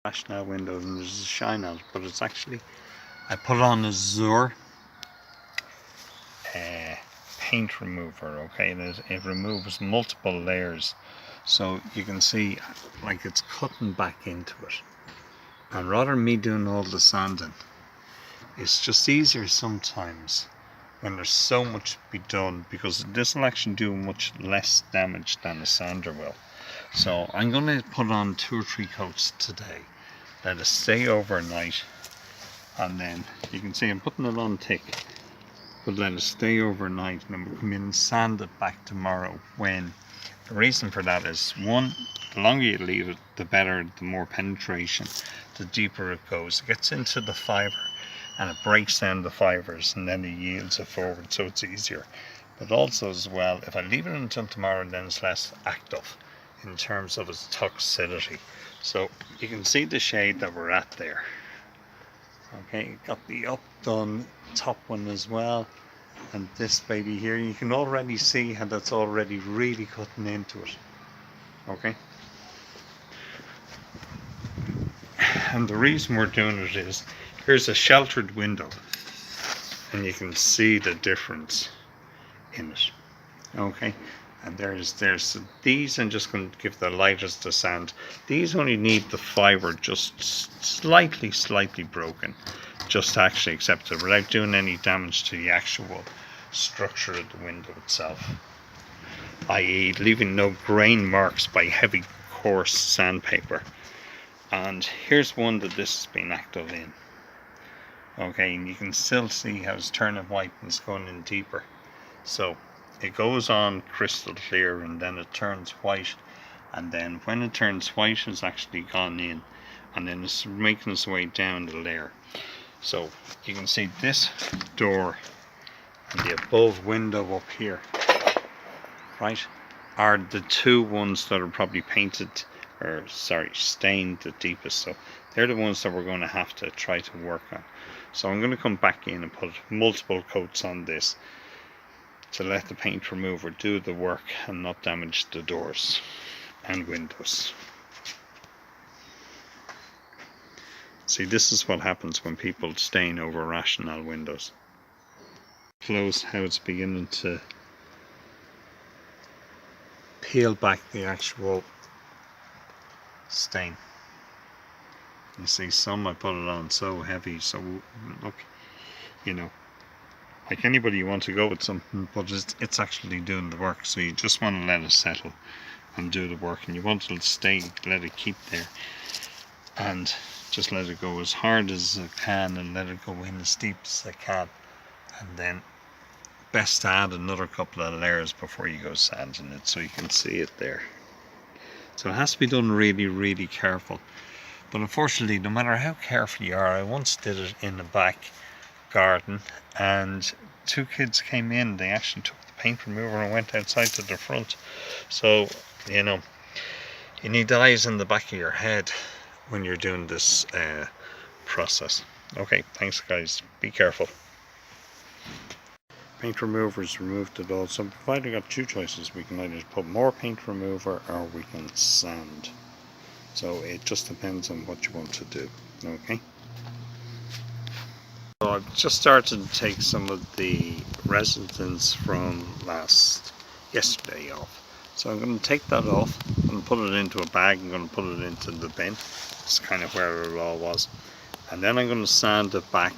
Rationel windows and there's a shine on it, but it's actually, I put on a Zur paint remover, okay, and it removes multiple layers, so you can see like it's cutting back into it, and rather than me doing all the sanding, it's just easier sometimes when there's so much to be done, because this will actually do much less damage than a sander will. So I'm going to put on 2 or 3 coats today, let it stay overnight, and then you can see I'm putting it on thick, but let it stay overnight, and then we'll come in and sand it back tomorrow. When the reason for that is, one, the longer you leave it, the better, the more penetration, the deeper it goes. It gets into the fibre and it breaks down the fibres, and then it yields it forward, so it's easier. But also as well, if I leave it until tomorrow, then it's less active in terms of its toxicity. So you can see the shade that we're at there. Okay, got the up done top one as well, and this baby here, you can already see how that's already really cutting into it. Okay, and the reason we're doing it is, here's a sheltered window and you can see the difference in it. Okay, and there's these. I'm just going to give the lightest of sand. These only need the fibre just slightly broken, just to actually accept it without doing any damage to the actual structure of the window itself, i.e. leaving no grain marks by heavy coarse sandpaper. And here's one that this has been active in. Okay, and you can still see how it's turning white and it's going in deeper. So it goes on crystal clear and then it turns white, and then when it turns white, it's actually gone in, and then it's making its way down the layer. So you can see this door and the above window up here, right, are the 2 ones that are probably painted, or sorry, stained the deepest. So they're the ones that we're going to have to try to work on. So I'm going to come back in and put multiple coats on this to let the paint remover do the work and not damage the doors and windows. See, this is what happens when people stain over Rationel windows. Close how it's beginning to peel back the actual stain. You see some, I put it on so heavy, so look, you know, like anybody, you want to go with something, but it's actually doing the work. So you just want to let it settle and do the work, and you want to stay, let it keep there, and just let it go as hard as it can and let it go in as deep as it can, and then best to add another couple of layers before you go sanding it, so you can see it there. So it has to be done really careful. But unfortunately, no matter how careful you are, I once did it in the back garden, and 2 kids came in. They actually took the paint remover and went outside to the front. So, you know, you need eyes in the back of your head when you're doing this process. Okay, thanks guys, be careful. Paint removers removed it all, so provided I got 2 choices, we can either put more paint remover or we can sand. So it just depends on what you want to do. Okay, so I've just started to take some of the residence from yesterday off. So I'm going to take that off and put it into a bag. I'm going to put it into the bin. It's kind of where it all was, and then I'm going to sand it back,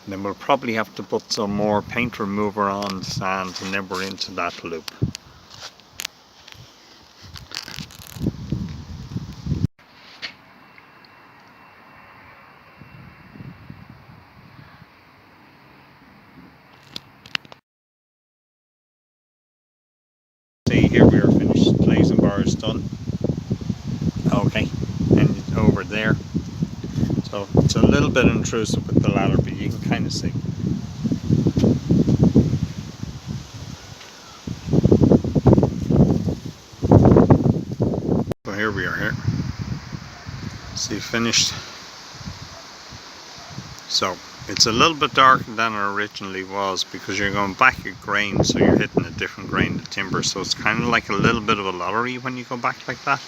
and then we'll probably have to put some more paint remover on, sand, and then we're into that loop. See, here we are finished. Glazing bar is done. Okay, and over there. So it's a little bit intrusive with the ladder, but you can kind of see. So here we are here. See, finished. So it's a little bit darker than it originally was because you're going back a grain, so you're hitting a different grain of timber. So it's kind of like a little bit of a lottery when you go back like that.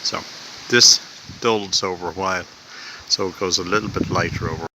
So this dulls over a while, so it goes a little bit lighter over.